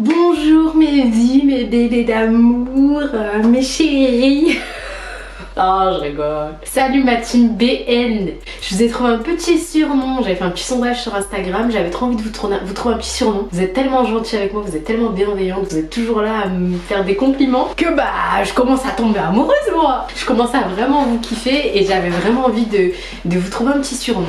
Bonjour mes vies, mes bébés d'amour, mes chéris. Oh, je rigole. Salut ma team BN. Je vous ai trouvé un petit surnom. J'avais fait un petit sondage sur Instagram. J'avais trop envie de vous trouver un petit surnom. Vous êtes tellement gentils avec moi, vous êtes tellement bienveillants, vous êtes toujours là à me faire des compliments que je commence à tomber amoureuse moi. Je commence à vraiment vous kiffer et j'avais vraiment envie de vous trouver un petit surnom.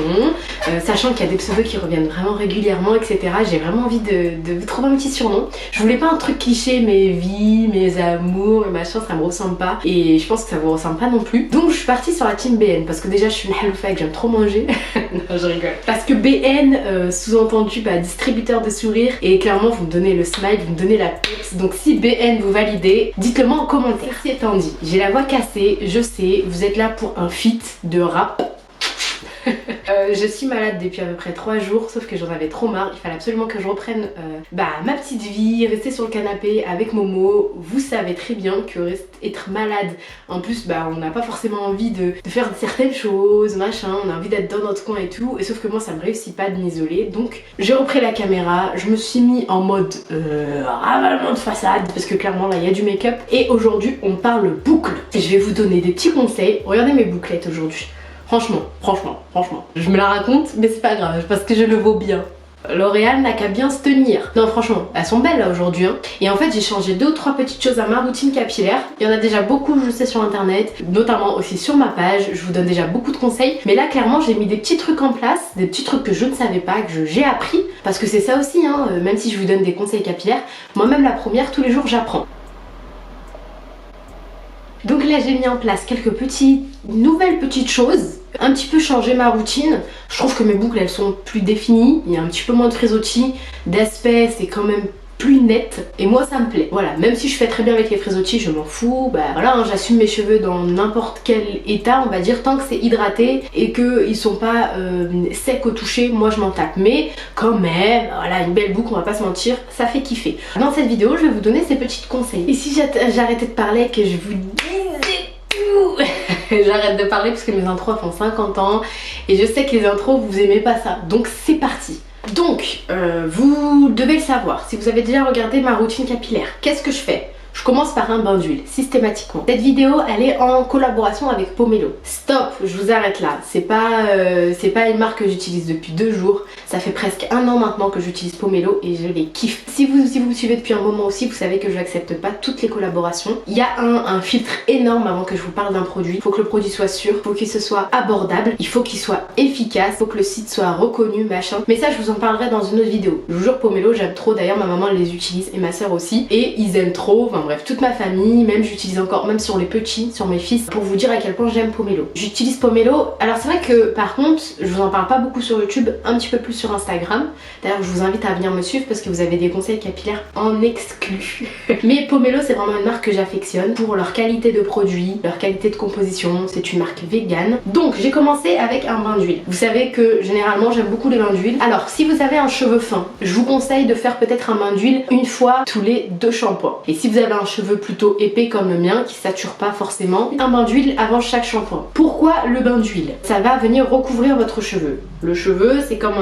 Sachant qu'il y a des pseudos qui reviennent vraiment régulièrement, etc. J'ai vraiment envie de vous trouver un petit surnom. Je voulais pas un truc cliché, mes vies, mes amours, mes machins, ça me ressemble pas. Et je pense que ça vous ressemble pas non plus. Donc je suis partie sur la team BN parce que déjà je suis une haloufa et que j'aime trop manger. Non, je rigole. Parce que BN, sous-entendu distributeur de sourires, et clairement vous me donnez le smile, vous me donnez la peps. Donc si BN vous validez, dites-le moi en commentaire. Ceci étant dit, j'ai la voix cassée, je sais, vous êtes là pour un feat de rap. Je suis malade depuis à peu près 3 jours, sauf que j'en avais trop marre. Il fallait absolument que je reprenne ma petite vie, rester sur le canapé avec Momo. Vous savez très bien que être malade, en plus on n'a pas forcément envie de faire certaines choses, machin, on a envie d'être dans notre coin et tout, et sauf que moi ça me réussit pas de m'isoler. Donc j'ai repris la caméra, je me suis mis en mode ravalement de façade, parce que clairement là il y a du make-up, et aujourd'hui on parle boucle. Et je vais vous donner des petits conseils. Regardez mes bouclettes aujourd'hui. Franchement, je me la raconte, mais c'est pas grave, parce que je le vaux bien. L'Oréal n'a qu'à bien se tenir. Non franchement, elles sont belles là aujourd'hui hein. Et en fait j'ai changé 2 ou 3 petites choses à ma routine capillaire. Il y en a déjà beaucoup je sais sur internet, notamment aussi sur ma page. Je vous donne déjà beaucoup de conseils. Mais là clairement j'ai mis des petits trucs en place, des petits trucs que je ne savais pas, que j'ai appris. Parce que c'est ça aussi hein, même si je vous donne des conseils capillaires, moi-même la première, tous les jours j'apprends. Donc là j'ai mis en place quelques nouvelles petites choses, un petit peu changé ma routine. Je trouve que mes boucles elles sont plus définies, il y a un petit peu moins de frisottis, d'aspect c'est quand même plus net et moi ça me plaît. Voilà, même si je fais très bien avec les frisottis, je m'en fous, voilà, hein, j'assume mes cheveux dans n'importe quel état, on va dire, tant que c'est hydraté et qu'ils sont pas secs au toucher, moi je m'en tape. Mais quand même, voilà, une belle boucle, on va pas se mentir, ça fait kiffer. Dans cette vidéo, je vais vous donner ces petits conseils. Et si j'arrêtais de parler, que je vous disais tout. J'arrête de parler parce que mes intros font 50 ans et je sais que les intros vous aimez pas ça, donc c'est parti. Donc, vous devez le savoir, si vous avez déjà regardé ma routine capillaire, qu'est-ce que je fais? Je commence par un bain d'huile, systématiquement. Cette vidéo, elle est en collaboration avec Pomelo. Stop, je vous arrête là. C'est pas une marque que j'utilise depuis 2 jours. Ça fait presque 1 an maintenant que j'utilise Pomelo et je les kiffe. Si vous me suivez depuis un moment aussi, vous savez que je n'accepte pas toutes les collaborations. Il y a un filtre énorme avant que je vous parle d'un produit. Il faut que le produit soit sûr, il faut qu'il se soit abordable, il faut qu'il soit efficace, il faut que le site soit reconnu, machin. Mais ça, je vous en parlerai dans une autre vidéo. Je vous jure, Pomelo, j'aime trop. D'ailleurs, ma maman elle les utilise et ma soeur aussi. Et ils aiment trop. Enfin bref, toute ma famille, même j'utilise encore, même sur les petits, sur mes fils, pour vous dire à quel point j'aime Pomelo. J'utilise Pomelo. Alors c'est vrai que par contre, je vous en parle pas beaucoup sur YouTube, un petit peu plus sur Instagram. D'ailleurs, je vous invite à venir me suivre parce que vous avez des conseils capillaires en exclu. Mais Pomelo, c'est vraiment une marque que j'affectionne pour leur qualité de produit, leur qualité de composition. C'est une marque vegan. Donc j'ai commencé avec un bain d'huile. Vous savez que généralement j'aime beaucoup les bains d'huile. Alors si vous avez un cheveu fin, je vous conseille de faire peut-être un bain d'huile une fois tous les 2 shampoings. Et si vous avez un cheveu plutôt épais comme le mien, qui sature pas forcément, un bain d'huile avant chaque shampoing. Pourquoi le bain d'huile? Ça va venir recouvrir votre cheveu. Le cheveu, c'est comme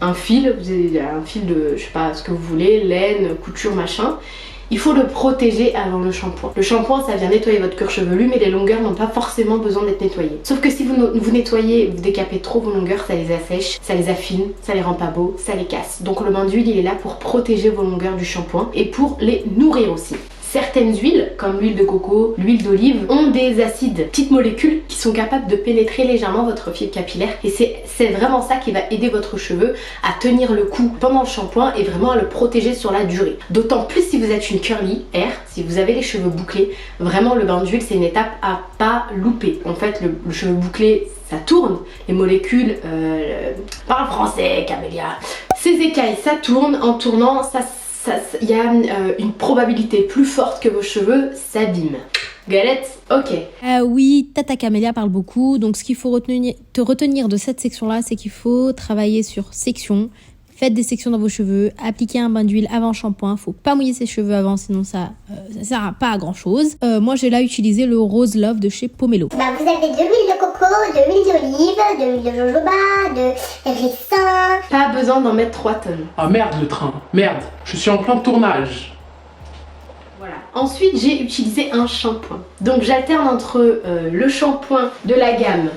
un fil, vous avez un fil de, je sais pas, ce que vous voulez, laine, couture, machin. Il faut le protéger avant le shampoing. Le shampoing, ça vient nettoyer votre cuir chevelu, mais les longueurs n'ont pas forcément besoin d'être nettoyées. Sauf que si vous nettoyez, vous décapez trop vos longueurs, ça les assèche, ça les affine, ça les rend pas beaux, ça les casse. Donc le bain d'huile, il est là pour protéger vos longueurs du shampoing et pour les nourrir aussi. Certaines huiles, comme l'huile de coco, l'huile d'olive, ont des acides, petites molécules qui sont capables de pénétrer légèrement votre fil capillaire. Et c'est vraiment ça qui va aider votre cheveu à tenir le coup pendant le shampoing et vraiment à le protéger sur la durée. D'autant plus si vous êtes une curly hair, si vous avez les cheveux bouclés, vraiment le bain d'huile c'est une étape à pas louper. En fait le cheveu bouclé ça tourne, les molécules, parle français Camélia, ces écailles ça tourne, en tournant il y a une probabilité plus forte que vos cheveux s'abîment. Galette, ok. Oui, Tata Camélia parle beaucoup, donc ce qu'il faut retenir de cette section-là, c'est qu'il faut travailler sur section, Faites des sections dans vos cheveux, appliquez un bain d'huile avant shampoing. Faut pas mouiller ses cheveux avant, sinon ça sert pas à grand chose. Moi j'ai là utilisé le Rose Love de chez Pomelo. Vous avez de l'huile de coco, de l'huile d'olive, de l'huile de jojoba, de ricin. Pas besoin d'en mettre 3 tonnes. Ah merde le train, merde, je suis en plein tournage. Voilà. Ensuite, j'ai utilisé un shampoing. Donc j'alterne entre le shampoing de la gamme,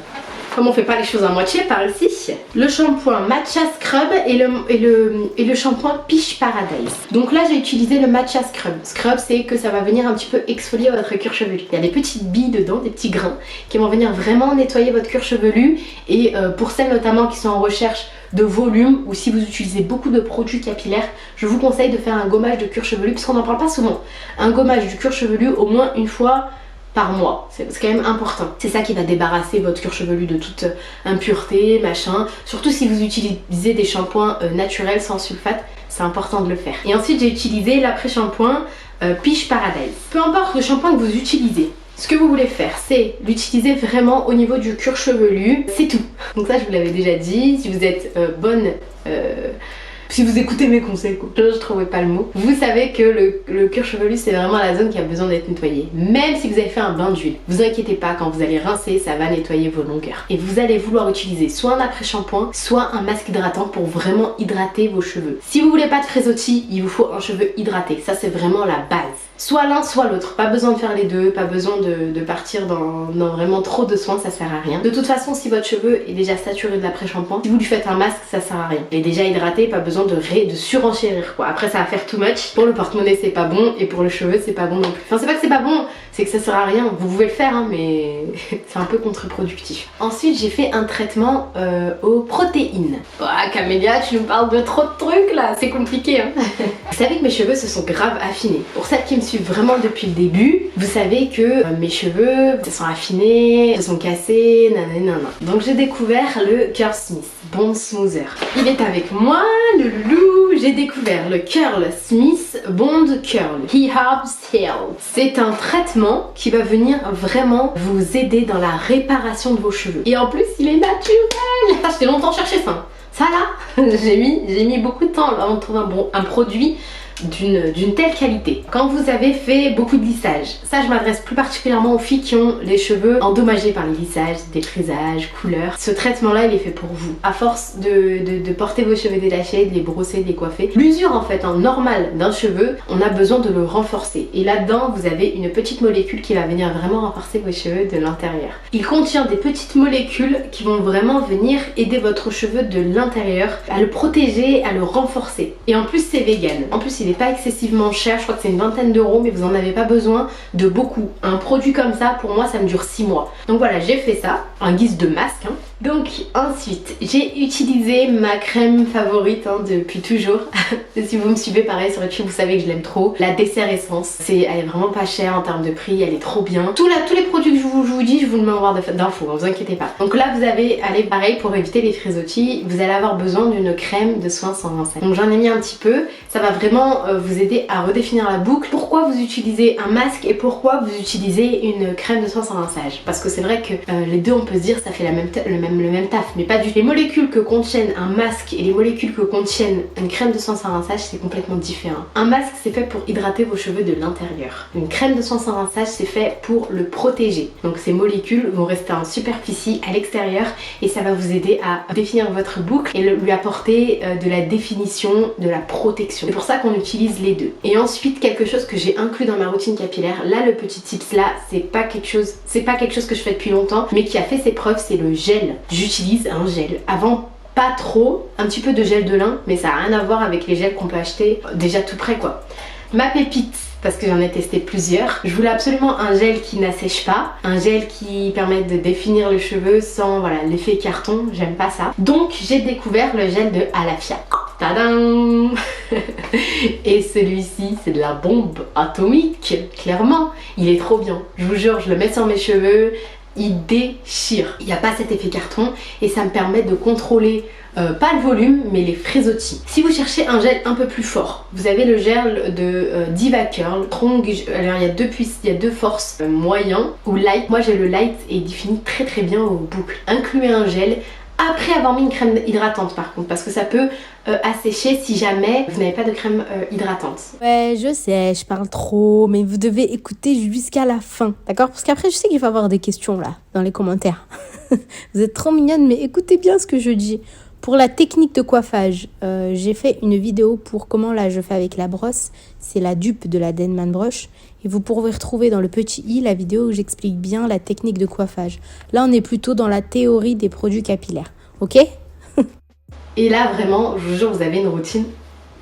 comme on fait pas les choses à moitié par ici, le shampoing Matcha Scrub et le shampoing Peach Paradise. Donc là j'ai utilisé le Matcha Scrub. Scrub, c'est que ça va venir un petit peu exfolier votre cuir chevelu. Il y a des petites billes dedans, des petits grains qui vont venir vraiment nettoyer votre cuir chevelu. Et pour celles notamment qui sont en recherche de volume, ou si vous utilisez beaucoup de produits capillaires, je vous conseille de faire un gommage de cuir chevelu, puisqu'on n'en parle pas souvent. Un gommage du cuir chevelu au moins une fois par mois, c'est quand même important. C'est ça qui va débarrasser votre cuir chevelu de toute impureté, machin. Surtout si vous utilisez des shampoings naturels sans sulfate, c'est important de le faire. Et ensuite j'ai utilisé l'après-shampoing Peach Paradise. Peu importe le shampoing que vous utilisez, ce que vous voulez faire, c'est l'utiliser vraiment au niveau du cuir chevelu, c'est tout. Donc ça je vous l'avais déjà dit, si vous êtes si vous écoutez mes conseils, quoi. Je trouvais pas le mot. Vous savez que le cuir chevelu, c'est vraiment la zone qui a besoin d'être nettoyée. Même si vous avez fait un bain d'huile, vous inquiétez pas, quand vous allez rincer, ça va nettoyer vos longueurs. Et vous allez vouloir utiliser soit un après-shampoing, soit un masque hydratant pour vraiment hydrater vos cheveux. Si vous voulez pas de frésotis, il vous faut un cheveu hydraté. Ça, c'est vraiment la base. Soit l'un, soit l'autre. Pas besoin de faire les deux, pas besoin de partir dans vraiment trop de soins, ça sert à rien. De toute façon, si votre cheveu est déjà saturé de l'après-shampoing, si vous lui faites un masque, ça sert à rien. Il est déjà hydraté, pas besoin de surenchérir quoi. Après ça va faire too much. Pour le porte-monnaie c'est pas bon et pour le cheveu c'est pas bon non plus. Enfin c'est pas que c'est pas bon, c'est que ça sert à rien. Vous pouvez le faire hein, mais c'est un peu contre-productif. Ensuite j'ai fait un traitement aux protéines. Ah Camélia, tu nous parles de trop de trucs là, c'est compliqué hein. Vous savez que mes cheveux se sont grave affinés. Pour celles qui me suivent vraiment depuis le début, vous savez que mes cheveux se sont affinés, se sont cassés, nanana. Donc j'ai découvert le Curl Smith Bond Smoother. Il est avec moi, le loulou. J'ai découvert le Curl Smith Bond Curl He Helps Heal. C'est un traitement qui va venir vraiment vous aider dans la réparation de vos cheveux. Et en plus il est naturel. Ça j'ai longtemps cherché ça. Ça là, j'ai mis beaucoup de temps avant de trouver un produit d'une telle qualité. Quand vous avez fait beaucoup de lissage, ça je m'adresse plus particulièrement aux filles qui ont les cheveux endommagés par les lissages, des frisages, couleurs. Ce traitement là il est fait pour vous. À force de porter vos cheveux détachés, de les brosser, de les coiffer, l'usure en fait normale d'un cheveu, on a besoin de le renforcer. Et là-dedans vous avez une petite molécule qui va venir vraiment renforcer vos cheveux de l'intérieur. Il contient des petites molécules qui vont vraiment venir aider votre cheveu de l'intérieur à le protéger, à le renforcer. Et en plus c'est vegan. En plus il est pas excessivement cher, je crois que c'est une vingtaine d'euros, mais vous en avez pas besoin de beaucoup. Un produit comme ça, pour moi, ça me dure 6 mois. Donc voilà, j'ai fait ça en guise de masque. Hein. Donc ensuite, j'ai utilisé ma crème favorite hein, depuis toujours. Si vous me suivez pareil sur YouTube, vous savez que je l'aime trop. La Dessert Essence. Elle est vraiment pas chère en termes de prix, elle est trop bien. Tous les produits que je vous dis, je vous le mets en barre d'infos, hein, vous inquiétez pas. Donc là, vous avez, allez pareil, pour éviter les frisottis, vous allez avoir besoin d'une crème de soin sans rinçage. Donc j'en ai mis un petit peu, ça va vraiment vous aider à redéfinir la boucle. Pourquoi vous utilisez un masque et pourquoi vous utilisez une crème de soin sans rinçage? Parce que c'est vrai que les deux, on peut se dire, ça fait le même taf, mais pas du tout. Les molécules que contiennent un masque et les molécules que contiennent une crème de soin sans rinçage, c'est complètement différent. Un masque, c'est fait pour hydrater vos cheveux de l'intérieur. Une crème de soin sans rinçage, c'est fait pour le protéger. Donc ces molécules vont rester en superficie à l'extérieur et ça va vous aider à définir votre boucle et lui apporter de la définition, de la protection. C'est pour ça qu'on utilise les deux. Et ensuite, quelque chose que j'ai inclus dans ma routine capillaire, là le petit tips là, c'est pas quelque chose que je fais depuis longtemps, mais qui a fait ses preuves, c'est le gel. J'utilise un gel. Avant, pas trop, un petit peu de gel de lin, mais ça n'a rien à voir avec les gels qu'on peut acheter déjà tout prêt quoi. Ma pépite, parce que j'en ai testé plusieurs, je voulais absolument un gel qui n'assèche pas, un gel qui permette de définir le cheveu sans voilà l'effet carton, j'aime pas ça. Donc j'ai découvert le gel de Alafia. Tadam. Et celui-ci c'est de la bombe atomique, clairement, il est trop bien. Je vous jure, je le mets sur mes cheveux, il déchire. Il n'y a pas cet effet carton et ça me permet de contrôler pas le volume mais les frisottis. Si vous cherchez un gel un peu plus fort, vous avez le gel de Diva Curl Strong. Alors il y a deux forces, moyen ou light. Moi j'ai le light et il définit très bien vos boucles. Incluez un gel après avoir mis une crème hydratante par contre, parce que ça peut assécher si jamais vous n'avez pas de crème hydratante. Ouais, je sais, je parle trop, mais vous devez écouter jusqu'à la fin, d'accord? Parce qu'après, je sais qu'il va y avoir des questions là, dans les commentaires. Vous êtes trop mignonne, mais écoutez bien ce que je dis. Pour la technique de coiffage, j'ai fait une vidéo pour comment là je fais avec la brosse. C'est la dupe de la Denman Brush. Et vous pourrez retrouver dans le petit i la vidéo où j'explique bien la technique de coiffage. Là, on est plutôt dans la théorie des produits capillaires, ok? Et là, vraiment, je vous jure, vous avez une routine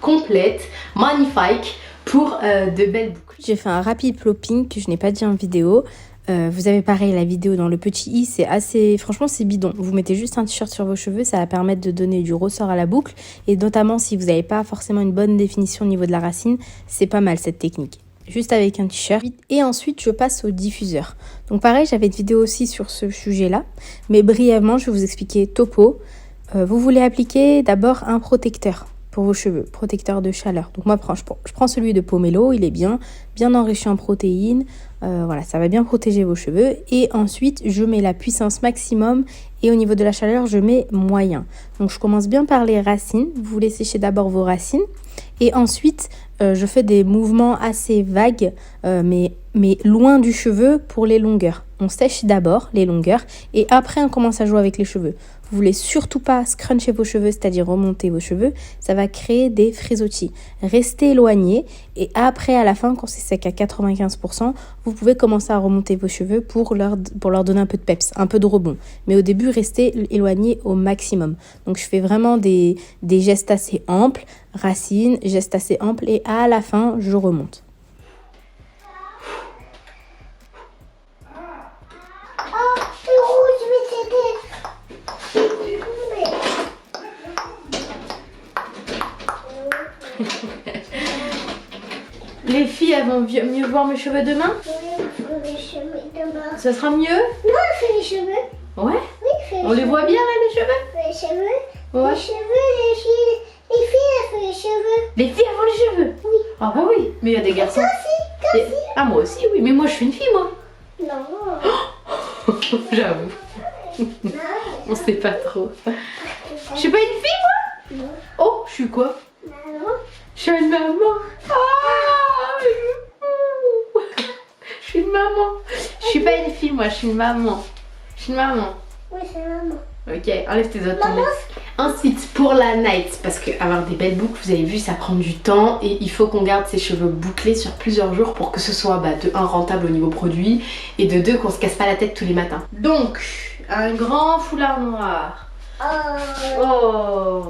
complète, magnifique, pour de belles boucles. J'ai fait un rapide plopping que je n'ai pas dit en vidéo. Vous avez pareil la vidéo dans le petit i, c'est assez, franchement c'est bidon. Vous mettez juste un t-shirt sur vos cheveux, ça va permettre de donner du ressort à la boucle. Et notamment si vous n'avez pas forcément une bonne définition au niveau de la racine, c'est pas mal cette technique. Juste avec un t-shirt. Et ensuite je passe au diffuseur. Donc pareil, j'avais une vidéo aussi sur ce sujet là. Mais brièvement je vais vous expliquer topo. Vous voulez appliquer d'abord un protecteur pour vos cheveux, protecteur de chaleur. Donc moi je prends celui de Pomelo, il est bien enrichi en protéines. Voilà, ça va bien protéger vos cheveux. Et ensuite, je mets la puissance maximum et au niveau de la chaleur, je mets moyen. Donc, je commence bien par les racines. Vous voulez sécher d'abord vos racines. Et ensuite, je fais des mouvements assez vagues, mais loin du cheveu pour les longueurs. On sèche d'abord les longueurs et après, on commence à jouer avec les cheveux. Vous voulez surtout pas scruncher vos cheveux, c'est-à-dire remonter vos cheveux. Ça va créer des frisottis. Restez éloigné et après, à la fin, quand c'est sec à 95%, vous pouvez commencer à remonter vos cheveux pour leur donner un peu de peps, un peu de rebond. Mais au début, restez éloigné au maximum. Donc, je fais vraiment des gestes assez amples, racines, gestes assez amples et à la fin, je remonte. Les filles, elles vont mieux voir mes cheveux demain? Oui, les cheveux demain. Ça sera mieux? Non, fais les cheveux. Ouais? Oui, fais les On les voit bien là, les cheveux? Les cheveux. Ouais. Les cheveux, les filles, elles font les cheveux. Les filles, elles font les cheveux? Oui. Ah bah oui, mais il y a des garçons. Toi aussi. Ah moi aussi, oui, mais moi je suis une fille, moi. Non. J'avoue. Non. On sait pas trop. Je suis pas une fille, moi? Non. Oh, je suis quoi? Maman. Je suis une maman. Ah, je suis une maman. Je suis pas une fille, moi, je suis une maman. Je suis une maman. Oui, c'est maman. Ok, enlève tes autres Maman. Ensuite, pour la night, parce que avoir des belles boucles, vous avez vu, ça prend du temps et il faut qu'on garde ses cheveux bouclés sur plusieurs jours pour que ce soit de 1 rentable au niveau produit et de 2 qu'on se casse pas la tête tous les matins. Donc, un grand foulard noir. Oh.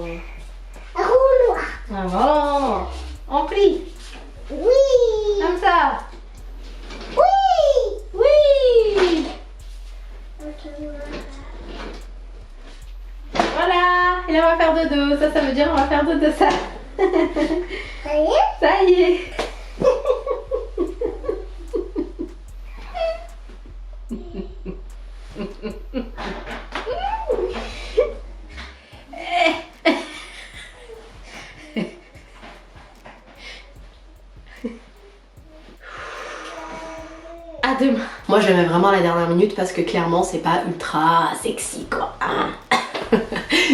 Un roux noir. Ah bon. En pli. Oui. Comme ça. Oui. Oui. Ok. Voilà. Et là, on va faire dodo. Ça veut dire on va faire dodo ça. Ça y est. Ça y est. À demain. Moi je mets vraiment la dernière minute parce que clairement c'est pas ultra sexy quoi.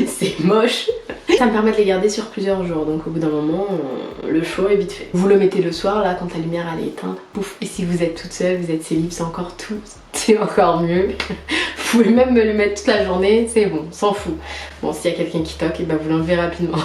C'est moche. Ça me permet de les garder sur plusieurs jours, donc au bout d'un moment le show est vite fait. Vous le mettez le soir là quand la lumière elle est éteinte, pouf. Et si vous êtes toute seule, vous êtes célib, c'est encore tout, c'est encore mieux. Vous pouvez même me le mettre toute la journée, c'est bon, s'en fout. Bon, s'il y a quelqu'un qui toque, et ben vous l'enlevez rapidement.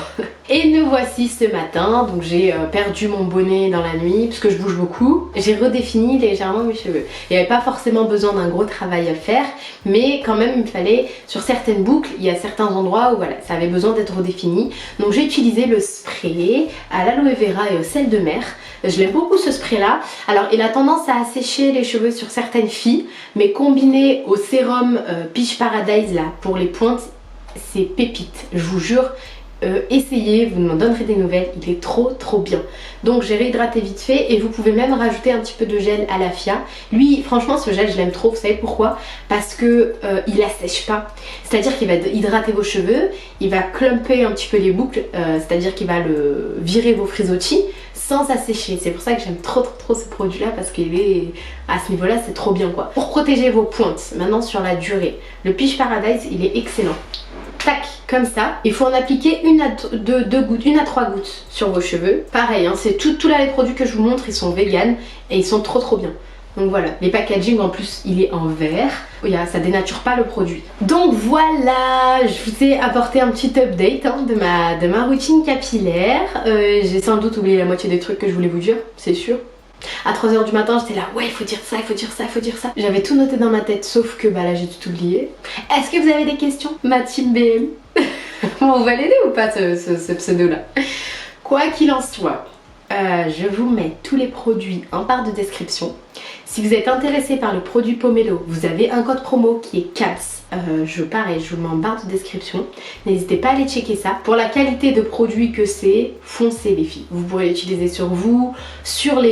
Et nous voici ce matin, donc j'ai perdu mon bonnet dans la nuit parce que je bouge beaucoup. J'ai redéfini légèrement mes cheveux. Il n'y avait pas forcément besoin d'un gros travail à faire, mais quand même il me fallait, sur certaines boucles, il y a certains endroits où voilà, ça avait besoin d'être redéfini. Donc j'ai utilisé le spray à l'aloe vera et au sel de mer. Je l'aime beaucoup ce spray là. Alors il a tendance à assécher les cheveux sur certaines filles, mais combiné au sérum Peach Paradise là pour les pointes, c'est pépite, je vous jure. Essayez, vous m'en donnerez des nouvelles, il est trop bien. Donc j'ai réhydraté vite fait et vous pouvez même rajouter un petit peu de gel à la Fia. Lui franchement ce gel je l'aime trop, vous savez pourquoi? Parce que il assèche pas, c'est à dire qu'il va hydrater vos cheveux, il va clumper un petit peu les boucles, c'est à dire qu'il va virer vos frisottis sans assécher. C'est pour ça que j'aime trop ce produit là, parce qu'il est à ce niveau là c'est trop bien quoi. Pour protéger vos pointes, maintenant sur la durée, le Peach Paradise il est excellent. tac, comme ça. Il faut en appliquer une à 3 gouttes sur vos cheveux. Pareil, hein, c'est tout là les produits que je vous montre, ils sont vegan et ils sont trop bien. Donc voilà, les packaging en plus il est en verre, ça dénature pas le produit. Donc voilà, je vous ai apporté un petit update hein, de ma routine capillaire. J'ai sans doute oublié la moitié des trucs que je voulais vous dire, c'est sûr. À 3 h du matin j'étais là, ouais il faut dire ça, il faut dire ça, il faut dire ça. J'avais tout noté dans ma tête sauf que bah là j'ai tout oublié. Est-ce que vous avez des questions? Ma team BM. Bon, on va l'aider ou pas ce pseudo là? Quoi qu'il en soit, je vous mets tous les produits en barre de description. Si vous êtes intéressé par le produit Pomelo, vous avez un code promo qui est CAPS. Pareil, je vous le mets en barre de description. N'hésitez pas à aller checker ça. Pour la qualité de produit que c'est, foncez les filles. Vous pourrez l'utiliser sur vous, sur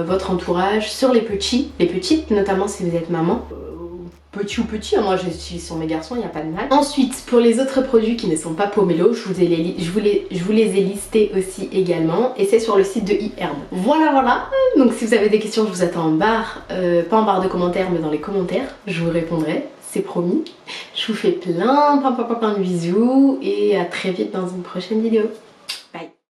votre entourage, sur les petits, les petites, notamment si vous êtes maman. Petit ou petit, moi j'utilise sur mes garçons, il n'y a pas de mal. Ensuite, pour les autres produits qui ne sont pas Pomelo, je vous les ai listés aussi également. Et c'est sur le site de eHerb. Voilà. Donc si vous avez des questions, je vous attends en barre. Pas en barre de commentaires, mais dans les commentaires. Je vous répondrai, c'est promis. Je vous fais plein de bisous. Et à très vite dans une prochaine vidéo.